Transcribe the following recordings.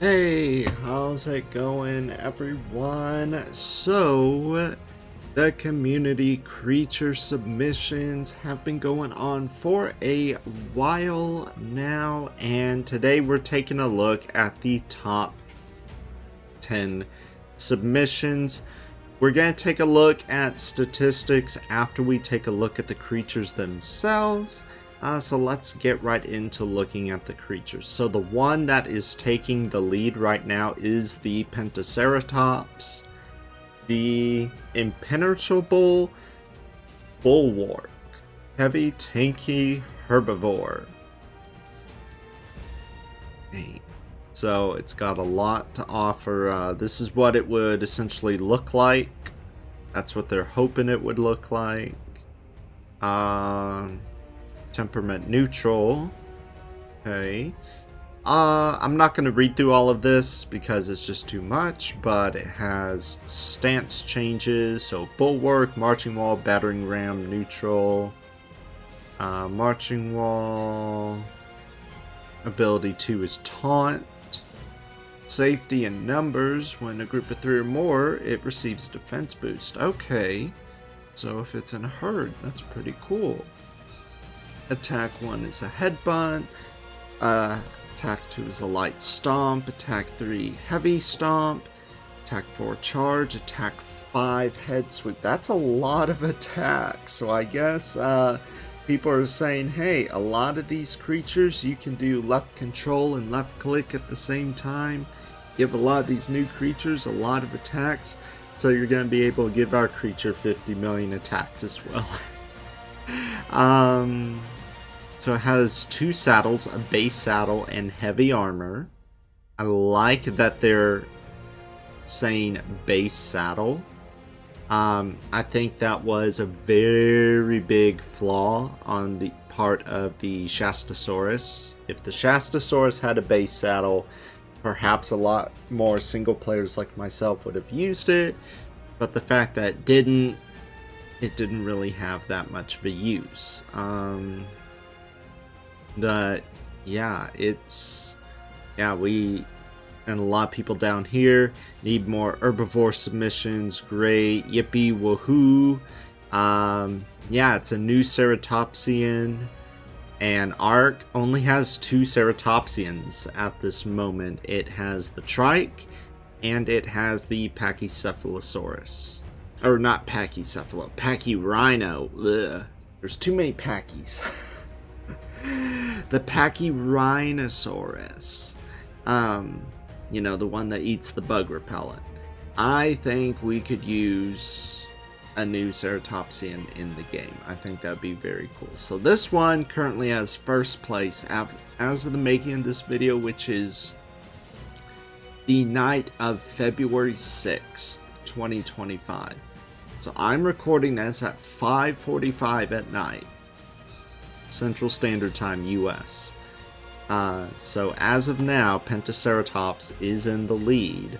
Hey, how's it going, everyone? So, the community creature submissions have been going on for a while now, and today we're taking a look at the top 10 submissions. We're going to take a look at statistics after we take a look at the creatures themselves. So let's get right into looking at the creatures. So the one that is taking the lead right now is the Pentaceratops, the Impenetrable Bulwark, Heavy Tanky Herbivore. So it's got a lot to offer. This is what it would essentially look like. That's what they're hoping it would look like. Temperament neutral. Okay. I'm not going to read through all of this because it's just too much, but it has stance changes. So bulwark, marching wall, battering ram, neutral. Marching wall. Ability 2 is taunt. Safety in numbers. When a group of 3 or more, it receives defense boost. Okay. So if it's in a herd, that's pretty cool. Attack 1 is a headbutt. Attack 2 is a light stomp. Attack 3, heavy stomp. Attack 4, charge. Attack 5, head sweep. That's a lot of attacks. So I guess people are saying, hey, a lot of these creatures you can do left control and left click at the same time. Give a lot of these new creatures a lot of attacks. So you're going to be able to give our creature 50 million attacks as well. So it has 2 saddles, a base saddle and heavy armor. I like that they're saying base saddle. I think that was a very big flaw on the part of the Shastasaurus. If the Shastasaurus had a base saddle, perhaps a lot more single players like myself would have used it. But the fact that it didn't really have that much of a use. But yeah, we and a lot of people down here need more herbivore submissions. Great, yippee woohoo. Yeah, it's a new Ceratopsian, and Ark only has 2 Ceratopsians at this moment. It has the Trike and it has the Pachycephalosaurus. Or not Pachycephalo, Pachyrhino. Ugh. There's too many Pachys. The Pachyrhinosaurus. You know, the one that eats the bug repellent. I think we could use a new Ceratopsian in the game. I think that'd be very cool. So this one currently has first place as of the making of this video, which is the night of February 6th, 2025. So I'm recording this at 5:45 at night, Central Standard Time, US. So as of now, Pentaceratops is in the lead.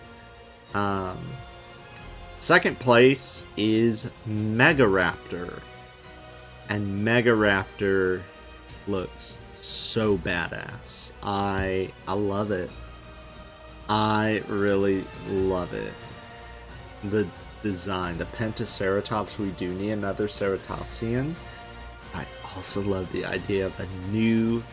Second place is Megaraptor. And Megaraptor looks so badass. I love it. I really love it. The design, the Pentaceratops, we do need another Ceratopsian. I also love the idea of a new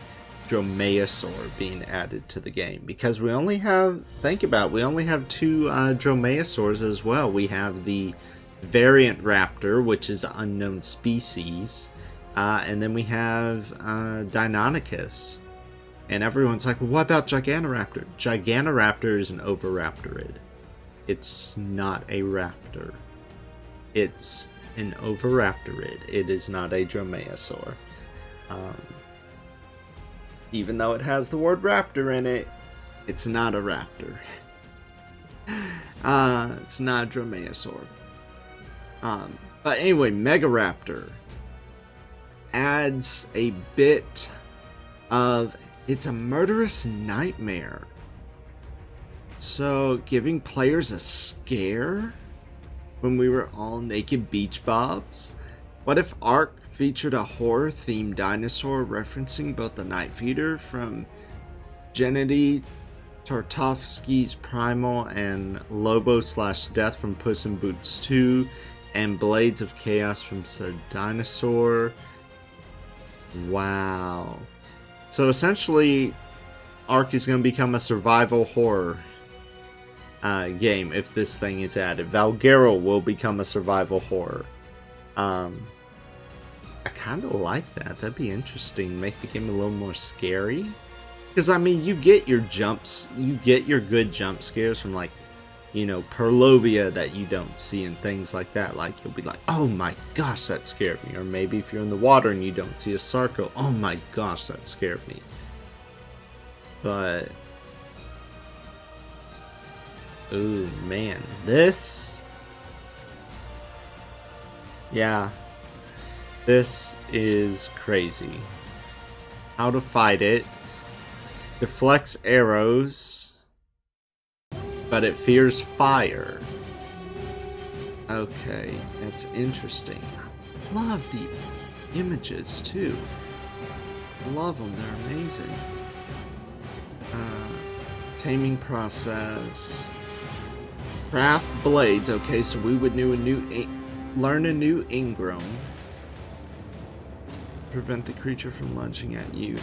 Dromaeosaur being added to the game, because we only have, think about it, we only have 2 Dromaeosaurs as well. We have the variant raptor, which is an unknown species, and then we have Deinonychus. And everyone's like, well, what about Gigantoraptor? Gigantoraptor is an oviraptorid. It's not a raptor. It's an oviraptorid. It is not a Dromaeosaur. Even though it has the word raptor in it, it's not a raptor. It's not a Dromaeosaur. But anyway, Megaraptor adds a bit of, it's a murderous nightmare. So, giving players a scare when we were all naked beach bobs? What if Ark featured a horror-themed dinosaur referencing both the Night Feeder from Genity Tartovsky's Primal and Lobo/Death from Puss in Boots 2 and Blades of Chaos from said Dinosaur. Wow. So essentially, Ark is going to become a survival horror game if this thing is added. Valguero will become a survival horror. I kind of like that. That'd be interesting. Make the game a little more scary. Because, I mean, you get your good jump scares from, like, you know, Perlovia that you don't see and things like that. Like, you'll be like, oh my gosh, that scared me. Or maybe if you're in the water and you don't see a Sarco, oh my gosh, that scared me. But, ooh, man, this, yeah, this is crazy. How to fight it. Deflects arrows, but it fears fire. Okay, that's interesting. I love the images too. I love them, they're amazing. Taming process. Craft blades. Okay, so we would learn a new Ingram. Prevent the creature from lunging at you.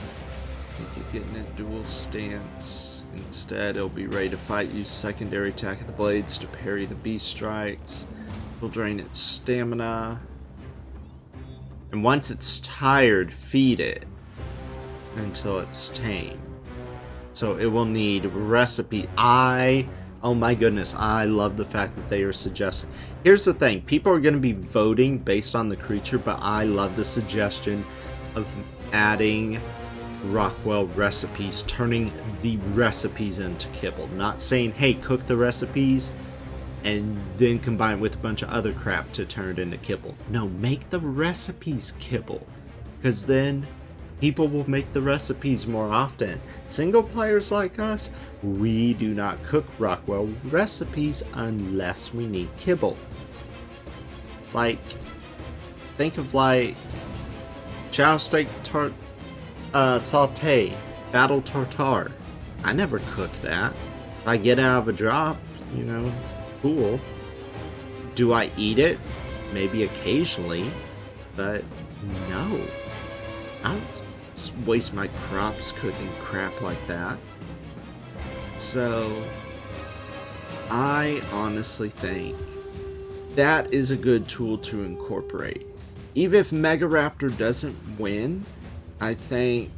Make it get in a dual stance. Instead, it'll be ready to fight. Use secondary attack of the blades to parry the beast strikes. It'll drain its stamina. And once it's tired, feed it until it's tame. So it will need recipe. Oh my goodness, I love the fact that they are suggesting. Here's the thing, people are going to be voting based on the creature, but I love the suggestion of adding Rockwell recipes, turning the recipes into kibble. Not saying, hey, cook the recipes and then combine it with a bunch of other crap to turn it into kibble. No, make the recipes kibble. Because then people will make the recipes more often. Single players like us, we do not cook Rockwell recipes unless we need kibble. Like, think of like chow steak saute, battle tartare. I never cook that. If I get out of a drop, you know, cool. Do I eat it? Maybe occasionally, but no. I don't waste my crops cooking crap like that. So, I honestly think that is a good tool to incorporate. Even if Megaraptor doesn't win, I think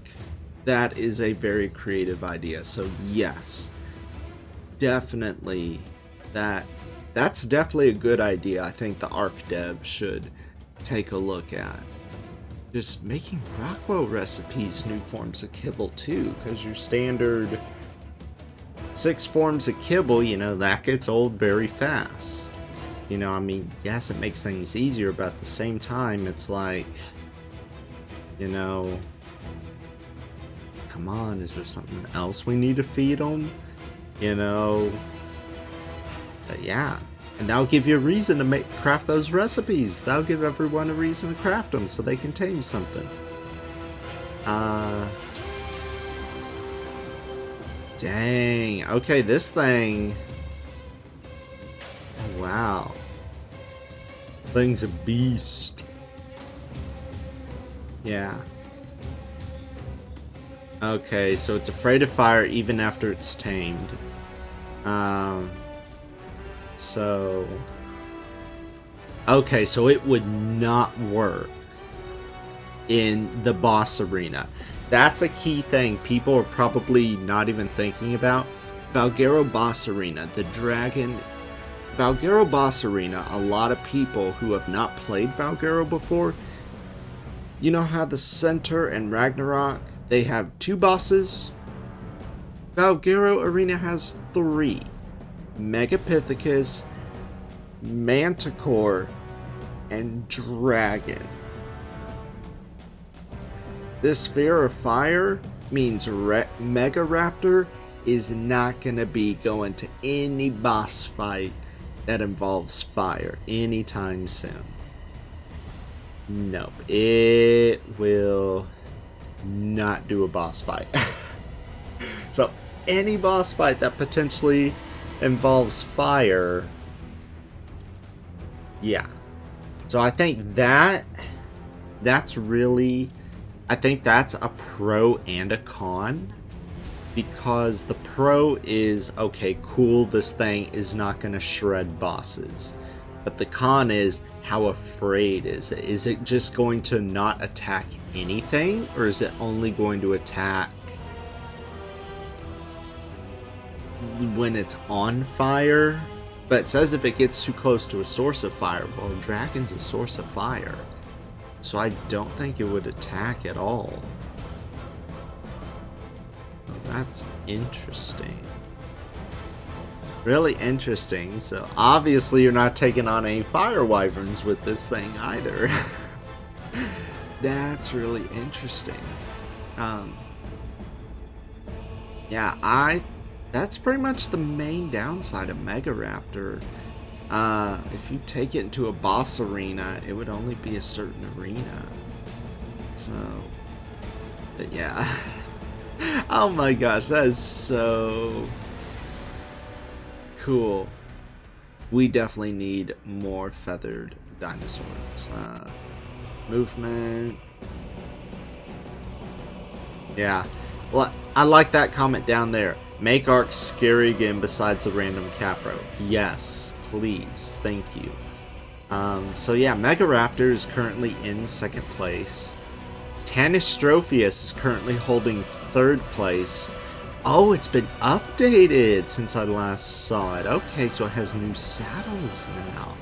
that is a very creative idea. So yes, definitely that's definitely a good idea. I think the Ark dev should take a look at. Just making Rockwell recipes new forms of kibble too, because your standard 6 forms of kibble, you know, that gets old very fast. You know, I mean, yes, it makes things easier, but at the same time, it's like, you know, come on, is there something else we need to feed them? You know, but yeah. And that'll give you a reason to craft those recipes. That'll give everyone a reason to craft them so they can tame something. Dang. Okay, this thing. Oh, wow. Thing's a beast. Yeah. Okay, so it's afraid of fire even after it's tamed. Okay, so it would not work in the boss arena. That's a key thing people are probably not even thinking about. Valguero boss arena, the dragon. Valguero boss arena, a lot of people who have not played Valguero before, you know how the Center and Ragnarök, they have 2 bosses? Valguero arena has 3. Megapithecus, Manticore, and Dragon. This fear of fire means Megaraptor is not going to be going to any boss fight that involves fire anytime soon. Nope, it will not do a boss fight. So, any boss fight that potentially involves fire. Yeah. So I think that's really, I think that's a pro and a con. Because the pro is, okay, cool, this thing is not going to shred bosses. But the con is, how afraid is it? Is it just going to not attack anything? Or is it only going to attack when it's on fire? But it says if it gets too close to a source of fire. Well, dragon's a source of fire. So I don't think it would attack at all. That's interesting. Really interesting. So obviously you're not taking on any fire wyverns with this thing either. That's really interesting. Yeah, that's pretty much the main downside of Megaraptor. If you take it into a boss arena, it would only be a certain arena. So, but yeah. Oh my gosh, that is so cool. We definitely need more feathered dinosaurs. Movement. Yeah. Well, I like that comment down there. Make Ark scary again besides a random Capro. Yes, please. Thank you. So yeah, Megaraptor is currently in second place. Tanistropheus is currently holding third place. Oh, it's been updated since I last saw it. Okay, so it has new saddles now.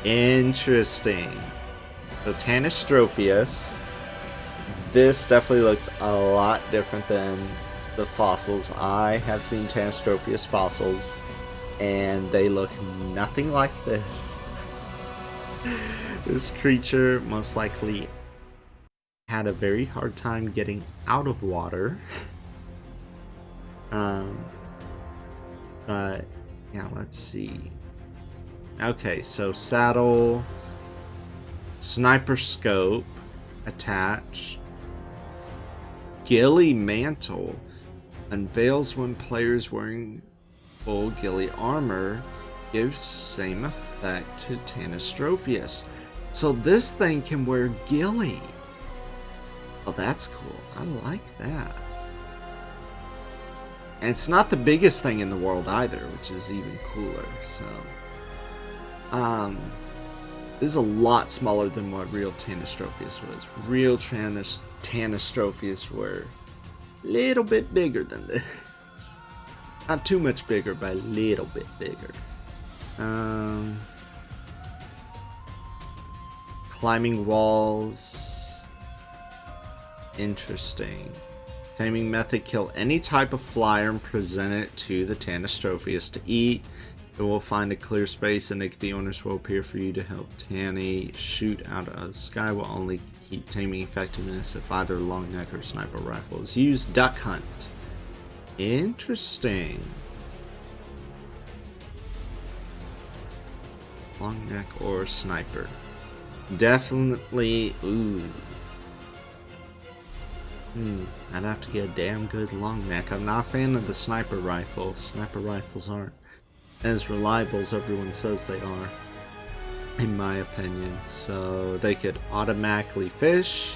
Interesting. So Tanistropheus. This definitely looks a lot different than the fossils. I have seen Tanistropheus fossils, and they look nothing like this. This creature most likely had a very hard time getting out of water. But yeah, let's see. Okay, so saddle, sniper scope, attach, ghillie mantle, unveils when players wearing full ghillie armor, gives same effect to Tanistropheus. So this thing can wear ghillie. Oh, that's cool. I like that. And it's not the biggest thing in the world either, which is even cooler. So, this is a lot smaller than what real Tanistropheus was. Real Tanistropheus were a little bit bigger than this. Not too much bigger, but a little bit bigger. Climbing walls. Interesting. Taming method: kill any type of flyer and present it to the Tanistropheus to eat. It will find a clear space and ichthyonis will appear for you to help Tanny shoot out of the sky. Will only keep taming effectiveness if either long neck or sniper rifle is used. Duck hunt. Interesting. Long neck or sniper. Definitely. Ooh. I'd have to get a damn good long neck. I'm not a fan of the sniper rifle. Sniper rifles aren't as reliable as everyone says they are, in my opinion. So they could automatically fish.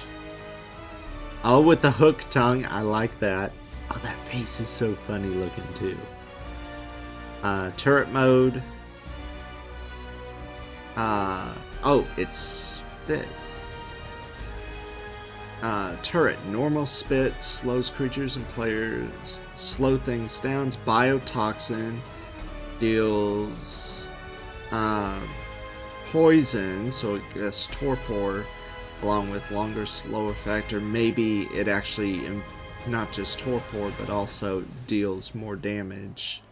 Oh, with the hook tongue. I like that. Oh, that face is so funny looking too. Turret mode. Oh, it's spit. Turret. Normal spit. Slows creatures and players. Slow things down. Biotoxin. Deals poison, so it gets torpor, along with longer slow effect, or maybe it actually not just torpor but also deals more damage.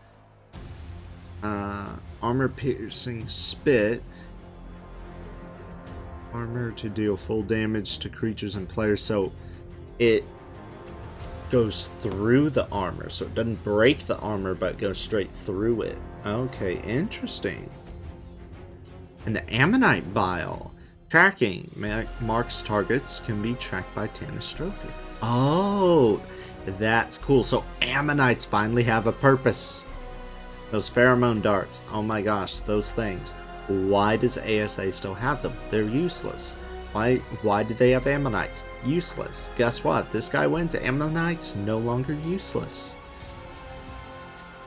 Armor piercing spit, armor to deal full damage to creatures and players, so it goes through the armor, so it doesn't break the armor but goes straight through it. Okay, interesting. And the Ammonite Bile. Tracking. Marks targets can be tracked by Tanistropheus. Oh, that's cool. So ammonites finally have a purpose. Those pheromone darts. Oh my gosh, those things. Why does ASA still have them? They're useless. Why did they have ammonites? Useless. Guess what? This guy wins. Ammonites no longer useless.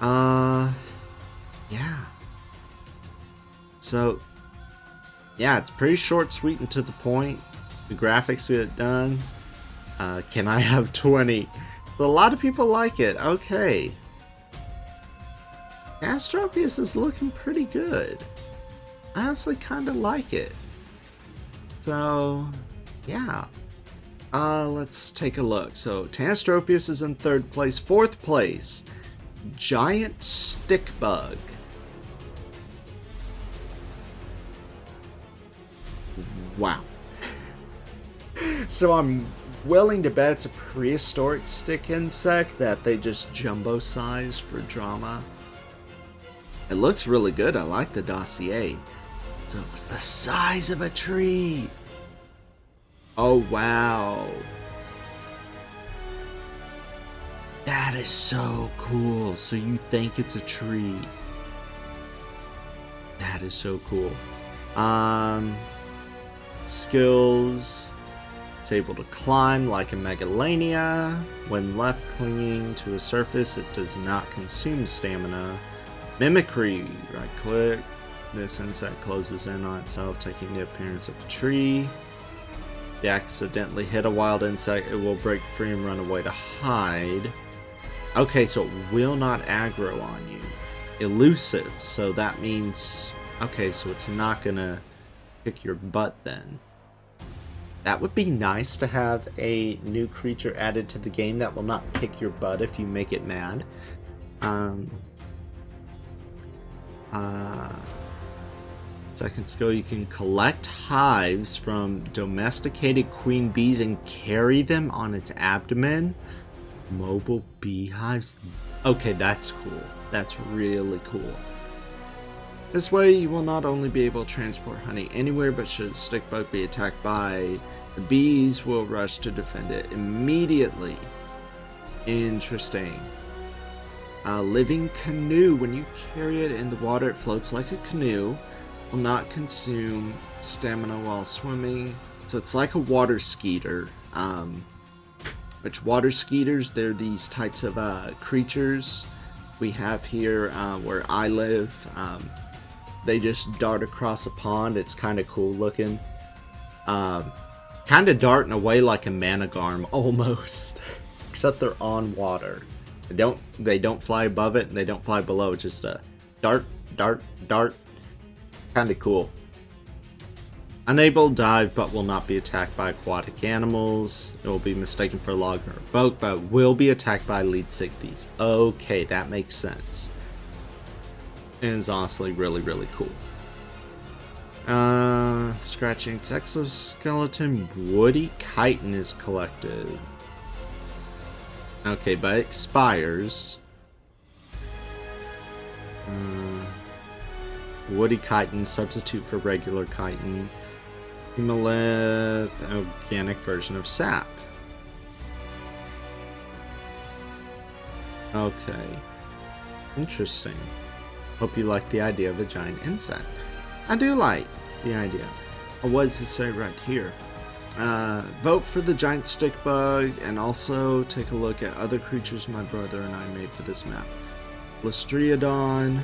Yeah. So, yeah, it's pretty short, sweet, and to the point. The graphics get done. Can I have 20? So a lot of people like it. Okay. Astropius is looking pretty good. I honestly kind of like it. So, yeah. Let's take a look. So, Tanastropius is in 3rd place. 4th place, Giant Stick Bug. Wow. So, I'm willing to bet it's a prehistoric stick insect that they just jumbo sized for drama. It looks really good. I like the dossier. So it's the size of a tree. Oh, wow. That is so cool. So you think it's a tree. That is so cool. Skills. It's able to climb like a Megalania. When left clinging to a surface, it does not consume stamina. Mimicry. Right click. This insect closes in on itself, taking the appearance of a tree. If you accidentally hit a wild insect, it will break free and run away to hide. Okay, so it will not aggro on you. Elusive, so that means... Okay, so it's not gonna kick your butt then. That would be nice to have a new creature added to the game that will not kick your butt if you make it mad. Second skill, you can collect hives from domesticated queen bees and carry them on its abdomen. Mobile beehives. Okay, that's cool. That's really cool. This way, you will not only be able to transport honey anywhere, but should a stickbug be attacked by the bees, will rush to defend it immediately. Interesting. A living canoe. When you carry it in the water, it floats like a canoe. Will not consume stamina while swimming. So it's like a water skeeter. Which water skeeters, they're these types of creatures we have here where I live. They just dart across a pond. It's kind of cool looking. Kind of darting away like a Manigarm almost. Except they're on water. They don't fly above it and they don't fly below. It's just a dart, dart, dart. Kind of cool. Unable to dive, but will not be attacked by aquatic animals. It will be mistaken for a log or a boat, but will be attacked by lead sickties. Okay, that makes sense. And it's honestly really, really cool. Scratching its exoskeleton. Woody chitin is collected. Okay, but it expires. Woody chitin, substitute for regular chitin. Hematolith, organic version of sap. Okay. Interesting. Hope you like the idea of a giant insect. I do like the idea. What does it say right here? Vote for the giant stick bug and also take a look at other creatures my brother and I made for this map. Lystreodon,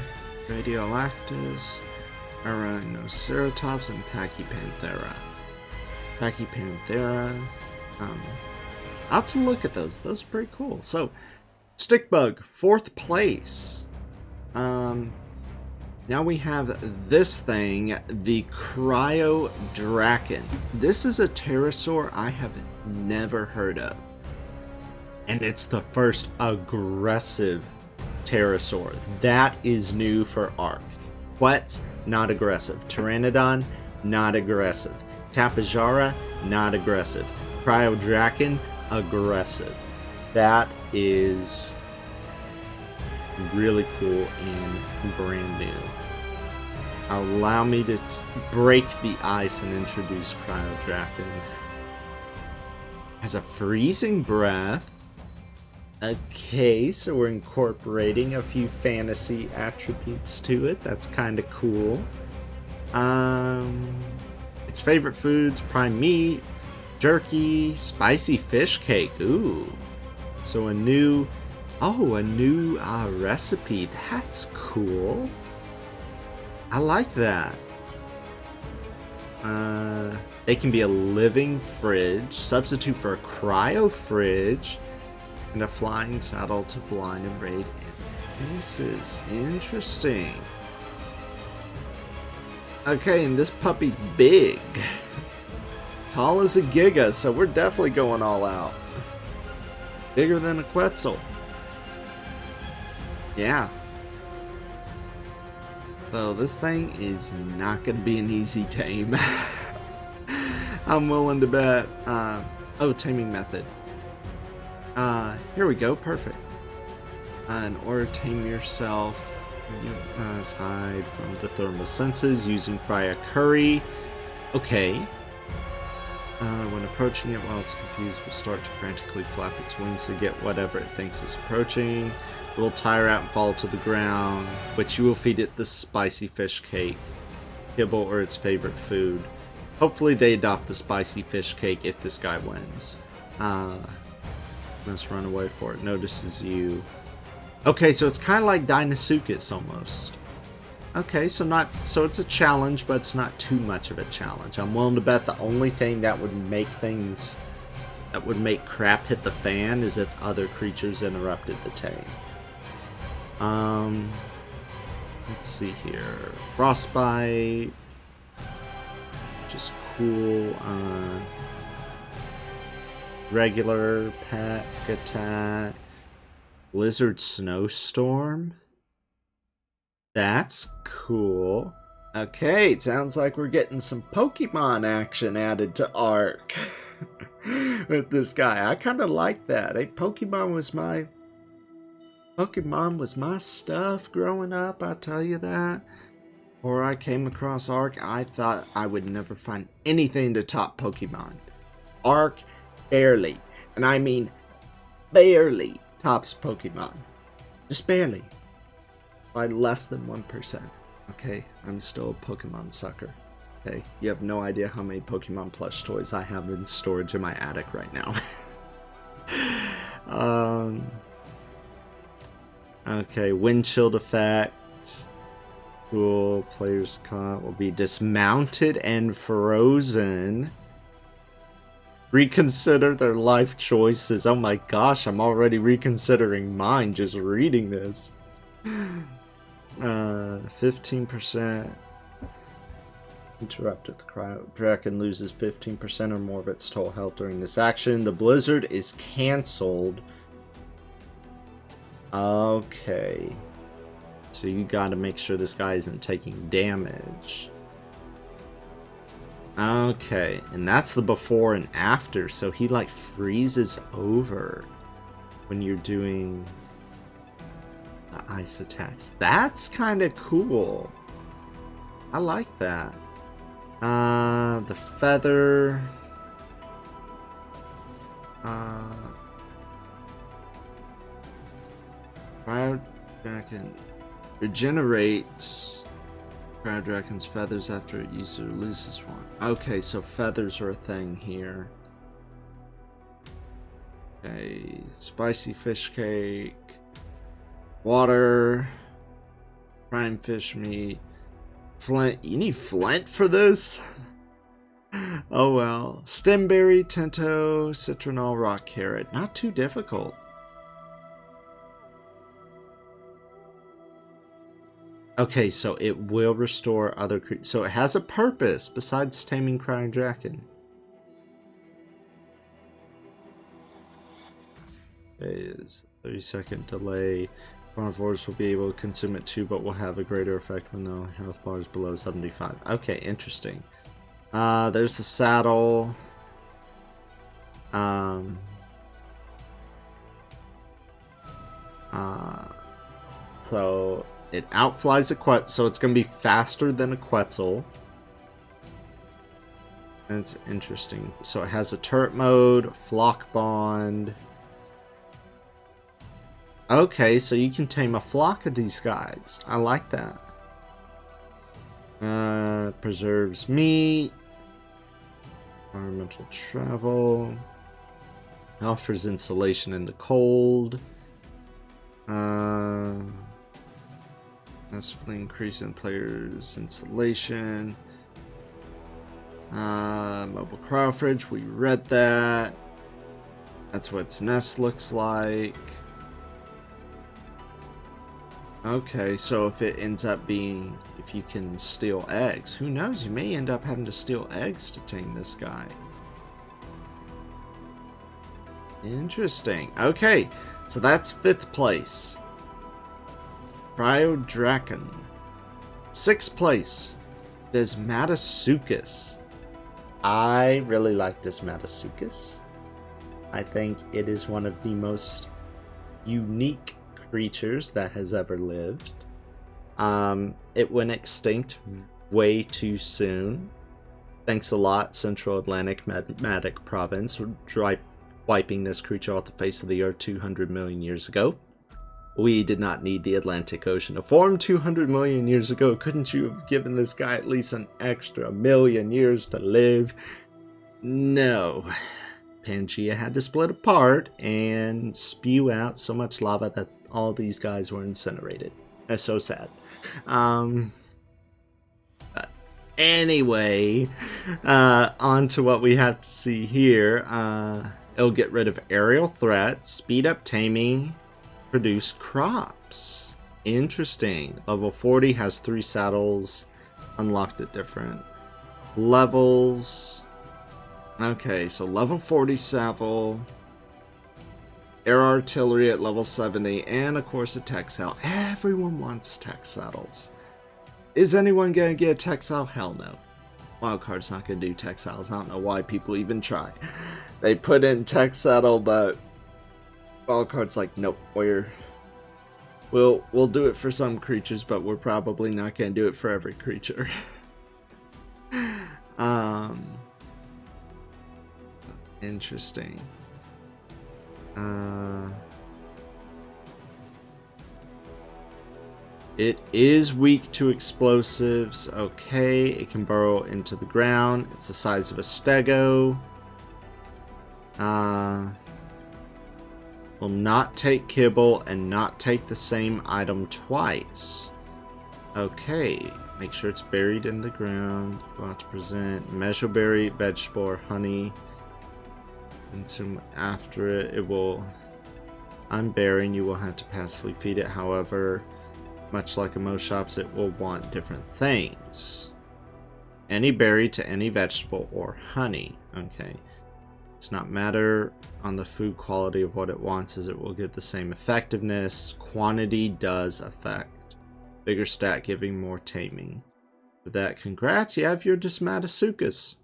Radiolactus, Arachnoceratops, and Pachypanthera. I'll have to look at those. Those are pretty cool. So, Stickbug, 4th place. Now we have this thing, the Cryo Draken. This is a pterosaur I have never heard of. And it's the first aggressive pterosaur. That is new for Ark. Quetz, not aggressive. Pteranodon, not aggressive. Tapejara, not aggressive. Cryo Draken, aggressive. That is really cool and brand new. Allow me to break the ice and introduce Cryo Draken. Has a freezing breath. Okay, so we're incorporating a few fantasy attributes to it. That's kind of cool. Its favorite foods: prime meat, jerky, spicy fish cake. Ooh. So a new recipe. That's cool. I like that. They can be a living fridge, substitute for a cryo fridge, and a flying saddle to blind and raid enemies. This is interesting. Okay, and this puppy's big. Tall as a giga, so we're definitely going all out. Bigger than a Quetzal. Yeah. So this thing is not going to be an easy tame. I'm willing to bet. Taming method. Here we go. Perfect. In order to tame yourself, you must hide from the thermal senses using fire curry. Okay. When approaching it while it's confused, will start to frantically flap its wings to get whatever it thinks is approaching. It will tire out and fall to the ground, but you will feed it the spicy fish cake, kibble, or its favorite food. Hopefully they adopt the spicy fish cake if this guy wins. Must run away for it. Notices you. Okay, so it's kind of like Deinosuchus almost. Okay, so it's a challenge, but it's not too much of a challenge. I'm willing to bet the only thing that would make crap hit the fan is if other creatures interrupted the tame. Let's see here. Frostbite, just cool. Regular pack attack. Blizzard Snowstorm. That's cool. Okay, it sounds like we're getting some Pokemon action added to Arc with this guy. I kind of like that. Hey, Pokemon was my stuff growing up, I tell you that. Before I came across Arc, I thought I would never find anything to top Pokemon. Arc barely, and I mean barely, tops Pokemon. Just barely. By less than 1%. Okay, I'm still a Pokemon sucker. Okay, you have no idea how many Pokemon plush toys I have in storage in my attic right now. Okay, wind chill effect. Cool. Players caught will be dismounted and frozen. Reconsider their life choices. Oh my gosh, I'm already reconsidering mine just reading this. 15% interrupted. The cryo dragon loses 15% or more of its total health during this action. The blizzard is cancelled. Okay, so you gotta make sure this guy isn't taking damage. Okay, and that's the before and after, so he like freezes over when you're doing ice attacks. That's kind of cool. I like that. The feather. Cryo Dragon regenerates Cryo Dragon's feathers after it uses or loses one. Okay, so feathers are a thing here. Okay, spicy fish cake. Water, prime fish meat, flint. You need flint for this? Oh well. Stemberry, Tento, citronal, rock carrot. Not too difficult. Okay, so it will restore other creatures. So it has a purpose besides taming Cryo Dragon. Is 30-second delay. Carnivores will be able to consume it too, but will have a greater effect when the health bar is below 75. Okay, interesting. There's the saddle. So it outflies a Quetzal, so it's going to be faster than a Quetzal. That's interesting. So it has a turret mode, flock bond. Okay, so you can tame a flock of these guys. I like that. Preserves meat. Environmental travel. Offers insulation in the cold. Massively increase in players' insulation. Mobile cryo fridge, we read that. That's what its nest looks like. Okay, so if it ends up being, if you can steal eggs, who knows, you may end up having to steal eggs to tame this guy. Interesting. Okay, so that's 5th place. Cryodraken. 6th place, Desmatasuchus. I really like Desmatasuchus. I think it is one of the most unique creatures that has ever lived. It went extinct way too soon. Thanks a lot, Central Atlantic Magmatic Province, for wiping this creature off the face of the earth 200 million years ago. We did not need the Atlantic Ocean to form 200 million years ago. Couldn't you have given this guy at least an extra million years to live? No. Pangea had to split apart and spew out so much lava that all these guys were incinerated. That's so sad. But anyway, on to what we have to see here. It'll get rid of aerial threats, speed up taming, produce crops. Interesting. Level 40 has 3 saddles, unlocked at different levels. Okay, so level 40 saddle, air artillery at level 70, and of course a tech saddle. Everyone wants tech saddles. Is anyone gonna get a tech saddle? Hell no. Wildcard's not gonna do tech saddles. I don't know why people even try. They put in tech saddle, but Wildcard's like, nope, we'll do it for some creatures, but we're probably not gonna do it for every creature. Interesting. It is weak to explosives. Okay, it can burrow into the ground. It's the size of a stego. Will not take kibble and not take the same item twice. Okay, make sure it's buried in the ground. About to present mesoberry, vegetable, or honey. Consume after it. It will unbury and you will have to passively feed it. However, much like in most shops, it will want different things. Any berry to any vegetable or honey. Okay. Does not matter on the food quality of what it wants, as it will get the same effectiveness. Quantity does affect. Bigger stat giving more taming. For that, congrats, you have your Desmatasuchus.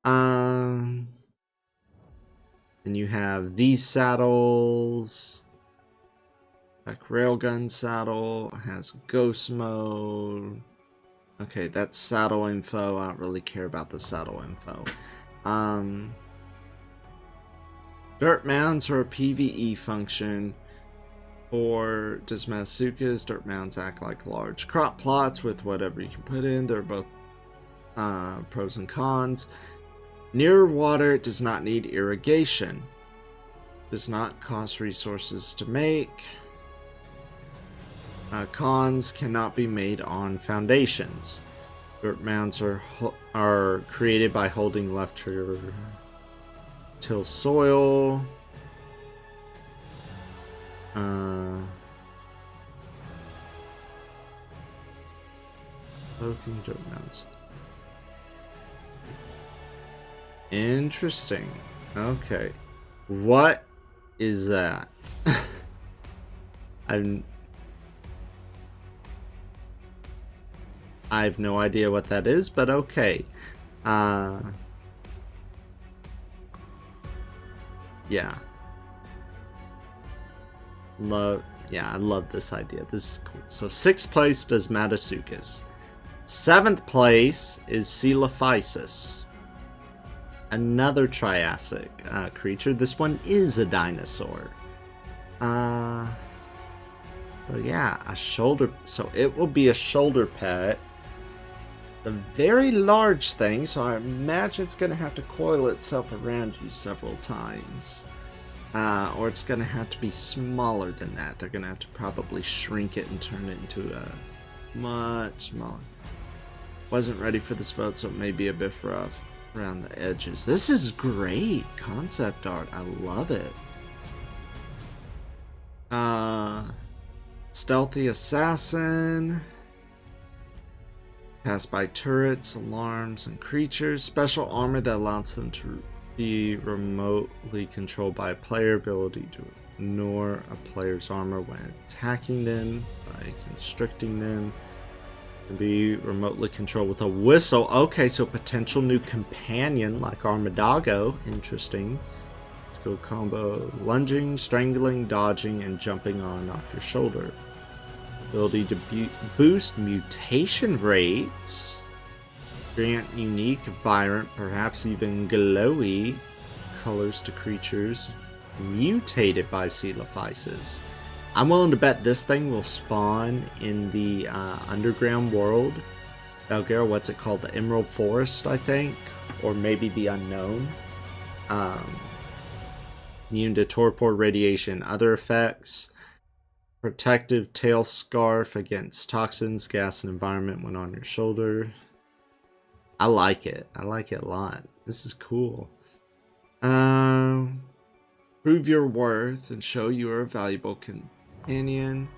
And you have these saddles. Like railgun saddle has ghost mode. Okay, that's saddle info. I don't really care about the saddle info. Dirt mounds are a PvE function for Desmatasuchus. Dirt mounds act like large crop plots with whatever you can put in. They're both pros and cons. Near water, it does not need irrigation. Does not cost resources to make. Cons cannot be made on foundations. Dirt mounds are created by holding left trigger. Till soil. Open dirt mounds. Interesting. Okay. What is that? I have no idea what that is, but okay. Yeah. I love this idea. This is cool. So 6th place does Desmatasuchus. 7th place is Coelophysis. Another Triassic creature. This one is a dinosaur. So yeah, a shoulder. So it will be a shoulder pet. A very large thing, so I imagine it's going to have to coil itself around you several times. Or it's going to have to be smaller than that. They're going to have to probably shrink it and turn it into a much smaller. Wasn't ready for this vote, so it may be a bit rough around the edges. This is great concept art. I love it. Stealthy Assassin. Pass by turrets, alarms, and creatures. Special armor that allows them to be remotely controlled by a player. Ability to ignore a player's armor when attacking them by constricting them. Can be remotely controlled with a whistle. Okay, so potential new companion like Armadago. Interesting. Skill combo. Lunging, strangling, dodging, and jumping on off your shoulder. Ability to boost mutation rates. Grant unique, vibrant, perhaps even glowy colors to creatures mutated by Coelophysis. I'm willing to bet this thing will spawn in the underground world. Valguero, what's it called? The Emerald Forest, I think? Or maybe the Unknown. Immune to torpor, radiation, other effects. Protective tail scarf against toxins, gas, and environment when on your shoulder. I like it. I like it a lot. This is cool. Prove your worth and show you are a valuable companion.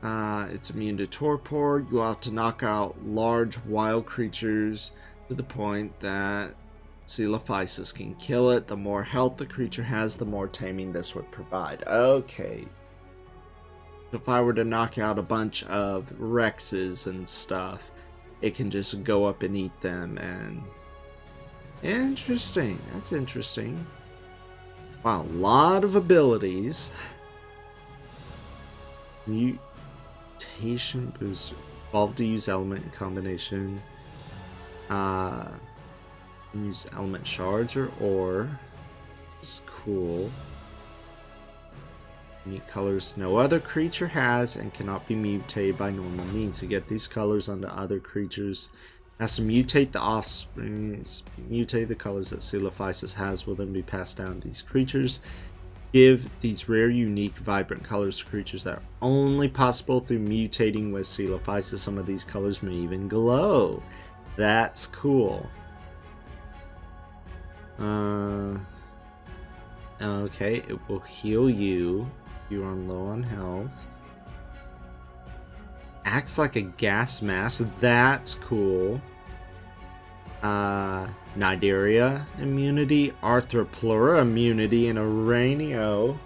It's immune to torpor. You have to knock out large wild creatures to the point that Coelophysis can kill it. The more health the creature has, the more taming this would provide. Okay. If I were to knock out a bunch of Rexes and stuff, it can just go up and eat them. And interesting. That's interesting. Wow, a lot of abilities. Mutation boost. Evolve to use element in combination. Use element shards or ore. It's cool. Unique colors no other creature has and cannot be mutated by normal means. To get these colors onto other creatures, has to mutate the offspring. Mutate the colors that Coelophysis has will then be passed down to these creatures. Give these rare, unique, vibrant colors to creatures that are only possible through mutating with Coelophysis. Some of these colors may even glow. That's cool. Okay, it will heal you. You are low on health. Acts like a gas mask. That's cool. Nidaria immunity, Arthroplura immunity, and Araneo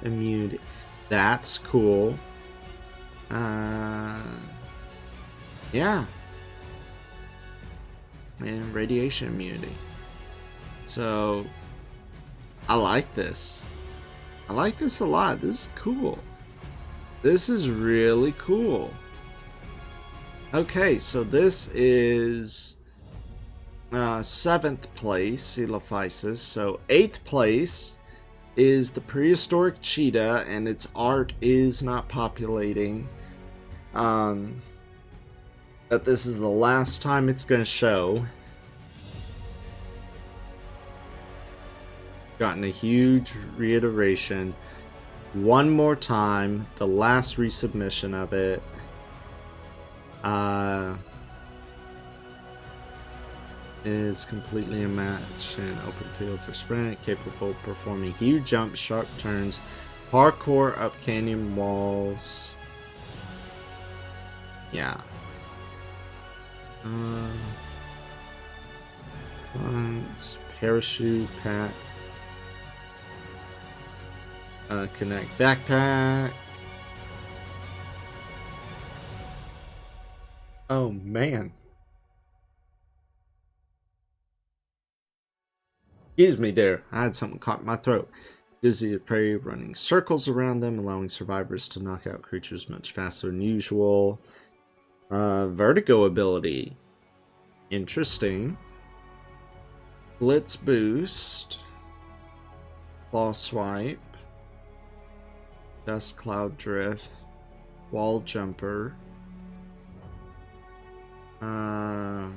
immunity. That's cool. Yeah. And radiation immunity. So I like this. I like this a lot. This is cool. This is really cool. Okay, so this is 7th place, Coelophysis. So 8th place is the prehistoric cheetah, and its art is not populating. But this is the last time it's going to show. Gotten a huge reiteration. One more time, the last resubmission of it. Is completely unmatched in open field for sprint, capable of performing huge jumps, sharp turns, parkour up canyon walls. Yeah. Parachute pack. Connect backpack. Oh man. Excuse me there. I had something caught in my throat. Dizzy of prey running circles around them, allowing survivors to knock out creatures much faster than usual. Vertigo ability. Interesting. Blitz Boost. Claw Swipe. Dust Cloud Drift. Wall Jumper. And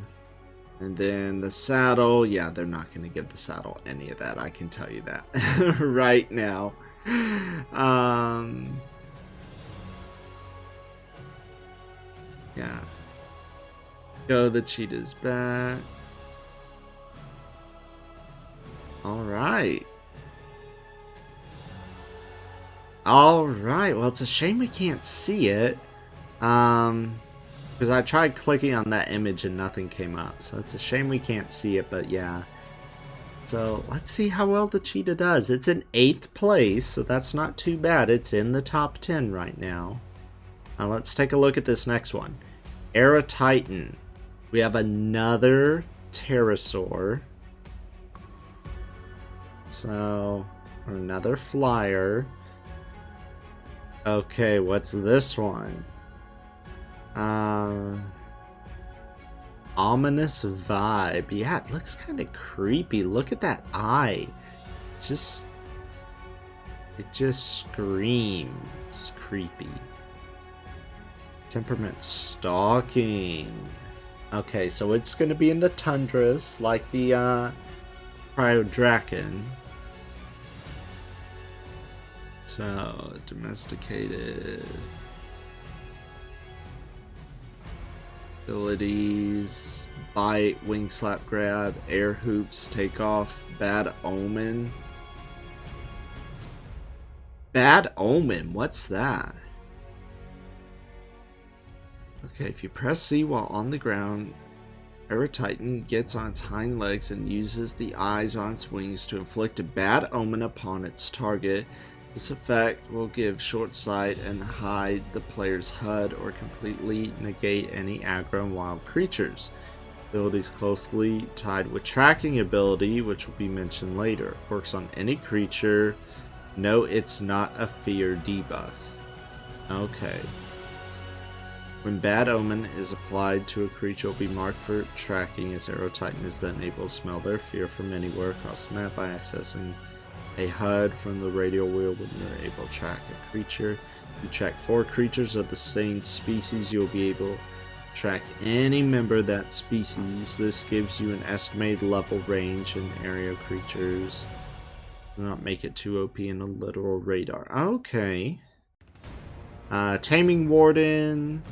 then the saddle, yeah, they're not going to give the saddle any of that. I can tell you that right now. Yeah. Go the cheetah's back. Alright. Alright, well, it's a shame we can't see it. Because I tried clicking on that image and nothing came up. So it's a shame we can't see it, but yeah. So let's see how well the cheetah does. It's in 8th place, so that's not too bad. It's in the top 10 right now. Now let's take a look at this next one. Era Titan. We have another pterosaur. So, another flyer. Okay, what's this one? Ominous vibe. Yeah, it looks kind of creepy. Look at that eye. It just screams creepy. Temperament stalking. Okay, so it's gonna be in the tundras like the Cryodraken. So domesticated. Abilities, bite, wing slap grab, air hoops, take off, bad omen. Bad omen, what's that? Okay, if you press C while on the ground, Era Titan gets on its hind legs and uses the eyes on its wings to inflict a bad omen upon its target. This effect will give short sight and hide the player's HUD or completely negate any aggro and wild creatures. Ability is closely tied with tracking ability, which will be mentioned later. Works on any creature. No, it's not a fear debuff. Okay. When Bad Omen is applied to a creature, it will be marked for tracking as Arrow Titan is then able to smell their fear from anywhere across the map by accessing a HUD from the radial wheel when you're able to track a creature. If you track 4 creatures of the same species, you'll be able to track any member of that species. This gives you an estimated level range and area of creatures. Do not make it too OP in a literal radar. Okay. Taming Warden.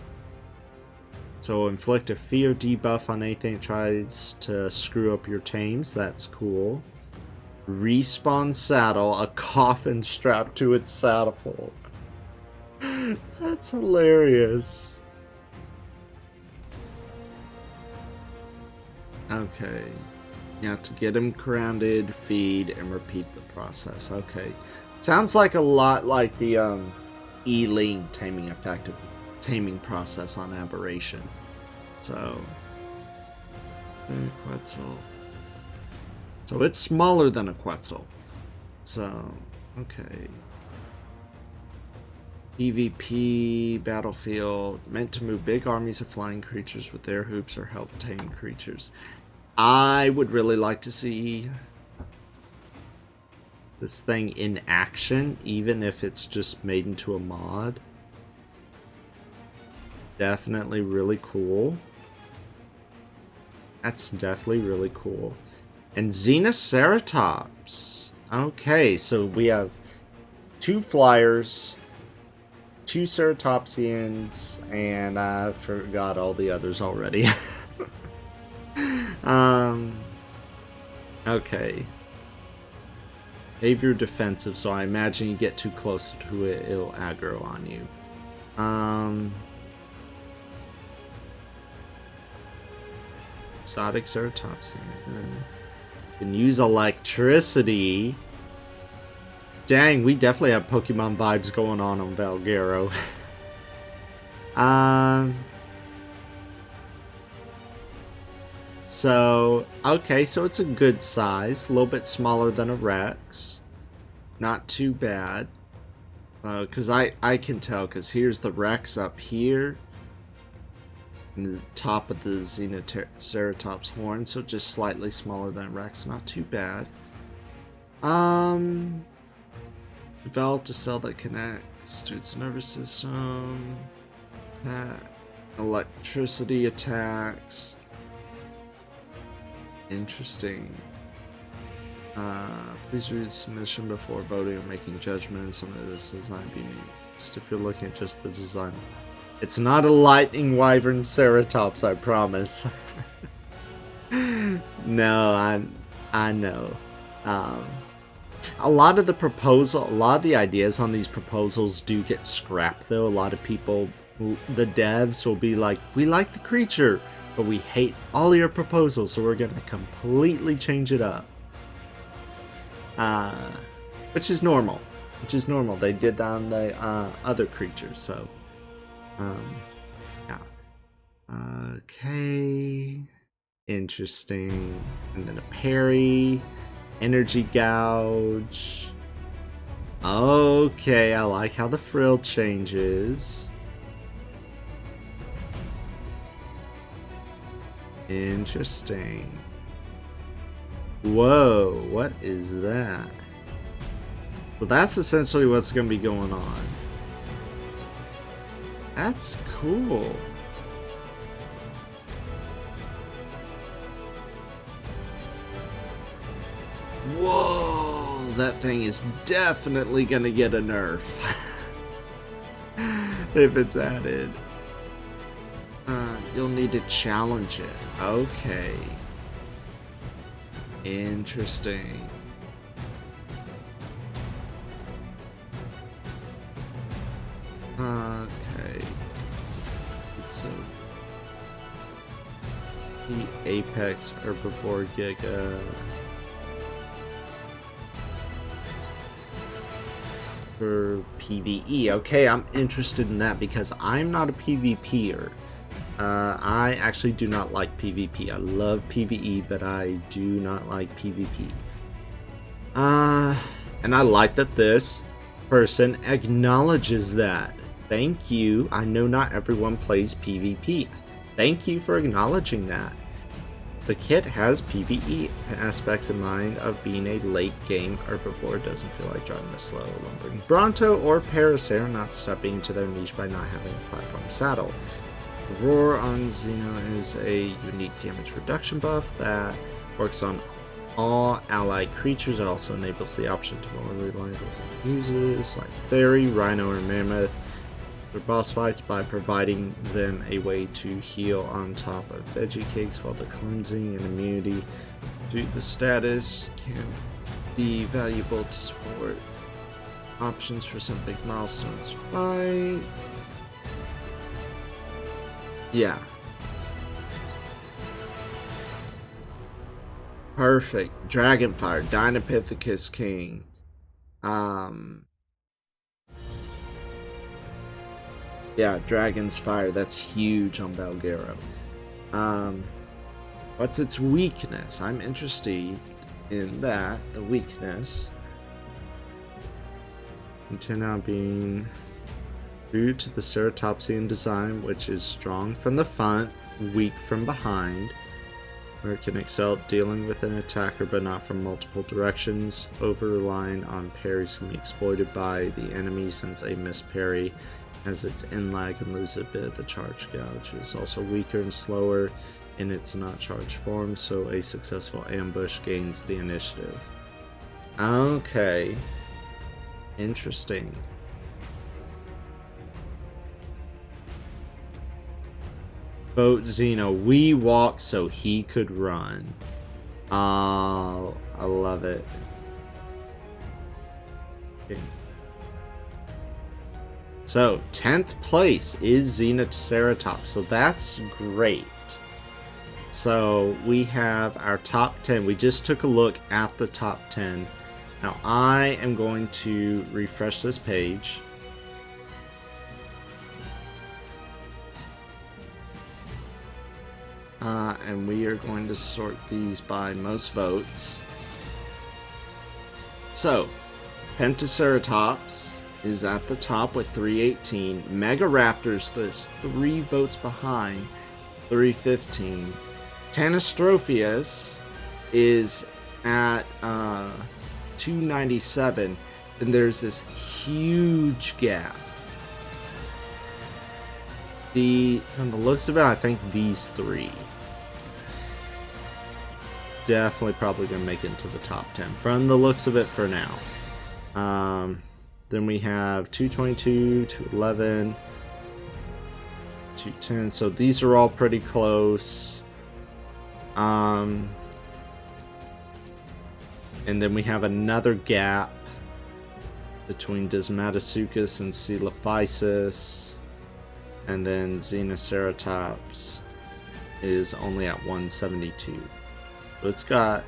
So inflict a fear debuff on anything that tries to screw up your tames. That's cool. Respawn Saddle, a coffin strapped to its saddle. That's hilarious. Okay. You have to get him grounded, feed, and repeat the process. Okay. Sounds like a lot like the E-Ling taming effective taming process on Aberration. So Quetzal. So it's smaller than a Quetzal. So okay. PvP battlefield meant to move big armies of flying creatures with their hoops or help tame creatures. I would really like to see this thing in action, even if it's just made into a mod. Definitely really cool. That's definitely really cool. And Xenoceratops. Okay, so we have 2 flyers, 2 ceratopsians, and I forgot all the others already. Okay. Behavior defensive, so I imagine you get too close to it, it'll aggro on you. Exotic ceratopsian. Can use electricity. Dang, we definitely have Pokemon vibes going on Valguero. So, okay, so it's a good size. A little bit smaller than a Rex. Not too bad. Because I can tell, because here's the Rex up here. the top of the Xenoceratops horn, so just slightly smaller than Rex. Not too bad. Developed a cell that connects to its nervous system. Electricity attacks. Interesting. Please read the submission before voting or making judgments. Some of this design be mixed if you're looking at just the design. It's not a lightning wyvern ceratops, I promise. No, I know. A lot of the ideas on these proposals do get scrapped though. A lot of people, the devs will be like, we like the creature, but we hate all your proposals, so we're gonna completely change it up. Which is normal. They did that on the other creatures, so yeah. Okay. Interesting. And then a parry. Energy gouge. Okay, I like how the frill changes. Interesting. Whoa, what is that? Well, that's essentially what's going to be going on. That's cool. Whoa, that thing is definitely going to get a nerf. If it's added. You'll need to challenge it. Okay. Interesting. Okay. So the Apex Herbivore Giga for PvE. Okay, I'm interested in that because I'm not a PvPer. I actually do not like PvP. I love PvE, but I do not like PvP. And I like that this person acknowledges that. Thank you. I know not everyone plays PvP. Thank you for acknowledging that. The kit has PvE aspects in mind of being a late game herbivore. Doesn't feel like driving a slow, lumbering Bronto or Parasaur, not stepping into their niche by not having a platform saddle. Roar on Xeno is a unique damage reduction buff that works on all allied creatures. It also enables the option to more reliable uses like Fairy, Rhino, or Mammoth for boss fights by providing them a way to heal on top of veggie cakes, while the cleansing and immunity to the status can be valuable to support options for some big milestones fight. Yeah. Perfect. Dragonfire, Dinopithecus King. Yeah, Dragon's Fire. That's huge on Valguero. What's its weakness? I'm interested in that. The weakness. Antenna being true to the ceratopsian design, which is strong from the front, weak from behind, where it can excel at dealing with an attacker but not from multiple directions. Over-relying on parries can be exploited by the enemy, since a missed parry has its end lag and loses a bit of the charge gouge. It is also weaker and slower in its not charged form, so a successful ambush gains the initiative. Okay. Interesting. Vote Xeno. We walk so he could run. Oh, I love it. Okay. So, 10th place is Xenoceratops, so that's great. So, we have our top 10. We just took a look at the top 10. Now, I am going to refresh this page. And we are going to sort these by most votes. So, Pentaceratops is at the top with 318. Megaraptors, that's 3 votes behind, 315. Tanistropheus is at 297, and there's this huge gap. From the looks of it, I think these three definitely probably gonna make it into the top 10 from the looks of it for now. Then we have 222, 211, 210. So these are all pretty close. And then we have another gap between Desmatoceuchus and Coelophysis. And then Xenoceratops is only at 172. So it's got,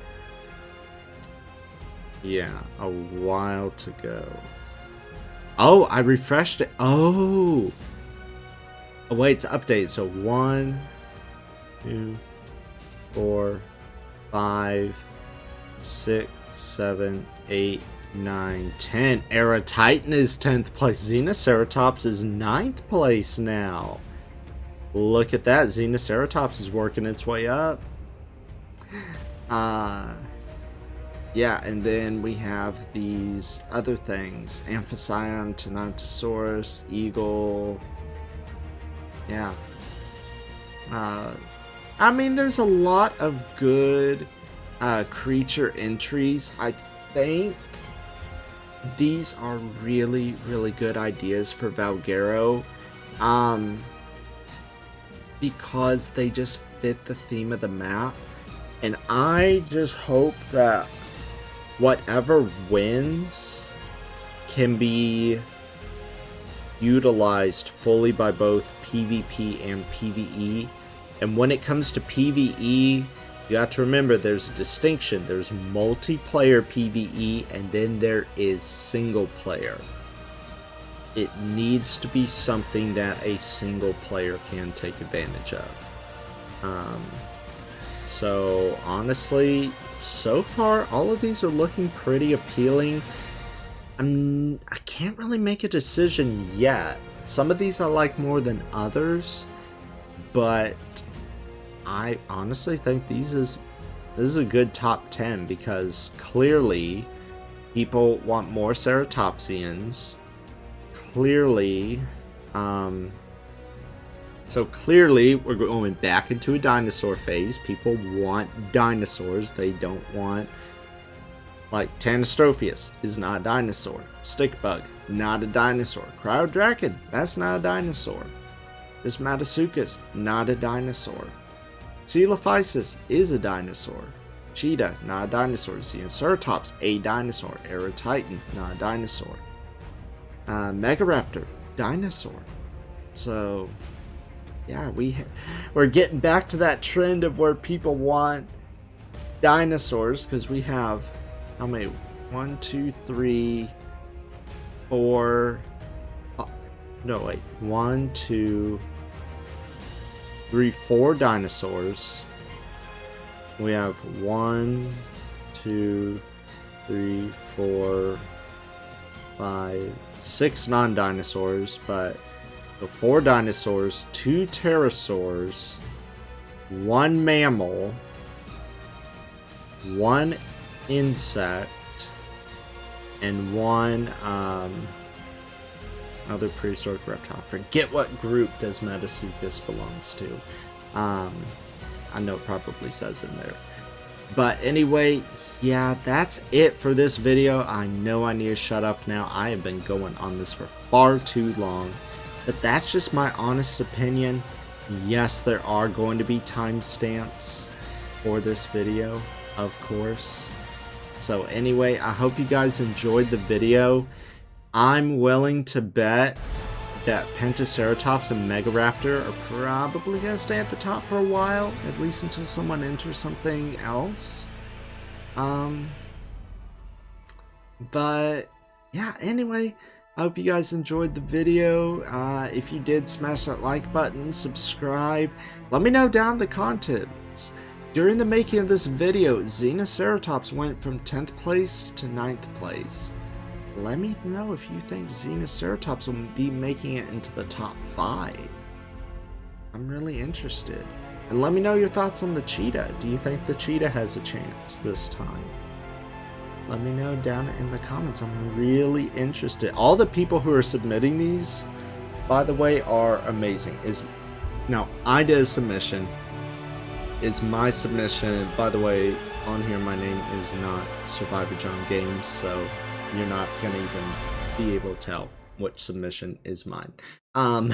yeah, a while to go. Oh, I refreshed it. Oh, wait, it's updated. So 1, 2, 4, 5, 6, 7, 8, 9, 10. Eratitan is 10th place. Xenoceratops is 9th place now. Look at that. Xenoceratops is working its way up. Yeah, and then we have these other things. Amphision, Tenontosaurus, Eagle. Yeah. I mean, there's a lot of good creature entries. I think these are really, really good ideas for Valguero. Because they just fit the theme of the map. And I just hope that whatever wins can be utilized fully by both PvP and PvE. And when it comes to PvE, you have to remember there's a distinction. There's multiplayer PvE, and then there is single player. It needs to be something that a single player can take advantage of. So honestly, so far all of these are looking pretty appealing. I can't really make a decision yet. Some of these I like more than others, but I honestly think this is a good top 10 because clearly people want more Ceratopsians. Clearly, so clearly we're going back into a dinosaur phase. People want dinosaurs. They don't want, like, Tanistropheus is not a dinosaur. Stickbug, not a dinosaur. Cryodragon, that's not a dinosaur. Desmatoceuchus, not a dinosaur. Coelophysis is a dinosaur. Cheetah, not a dinosaur. Xenoceratops, a dinosaur. Eratitan, not a dinosaur. Megaraptor, dinosaur. So yeah, we're getting back to that trend of where people want dinosaurs, because we have how many? 1, 2, 3, 4. No, wait. 1, 2, 3, 4 dinosaurs. We have 1, 2, 3, 4, 5, 6 non-dinosaurs, but so 4 dinosaurs, 2 pterosaurs, 1 mammal, 1 insect, and 1 other prehistoric reptile. Forget what group Desmatoceuchus belongs to. I know it probably says in there. But anyway, yeah, that's it for this video. I know I need to shut up now. I have been going on this for far too long. But that's just my honest opinion. Yes, there are going to be timestamps for this video, of course. So anyway, I hope you guys enjoyed the video. I'm willing to bet that Pentaceratops and Megaraptor are probably going to stay at the top for a while, at least until someone enters something else. But yeah, anyway, I hope you guys enjoyed the video. If you did, smash that like button, subscribe. Let me know down in the comments. During the making of this video, Xenoceratops went from 10th place to 9th place. Let me know if you think Xenoceratops will be making it into the top 5. I'm really interested. And let me know your thoughts on the cheetah. Do you think the cheetah has a chance this time? Let me know down in the comments. I'm really interested. All the people who are submitting these, by the way, are amazing. Now, I did a submission. Is my submission, by the way, on here my name is not Survivor John Games, so you're not gonna even be able to tell which submission is mine. But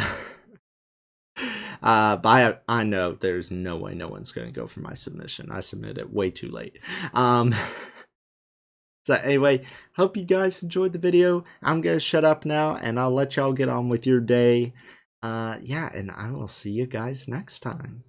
I know there's no way no one's gonna go for my submission. I submitted way too late. So anyway, hope you guys enjoyed the video. I'm gonna shut up now and I'll let y'all get on with your day. Yeah, and I will see you guys next time.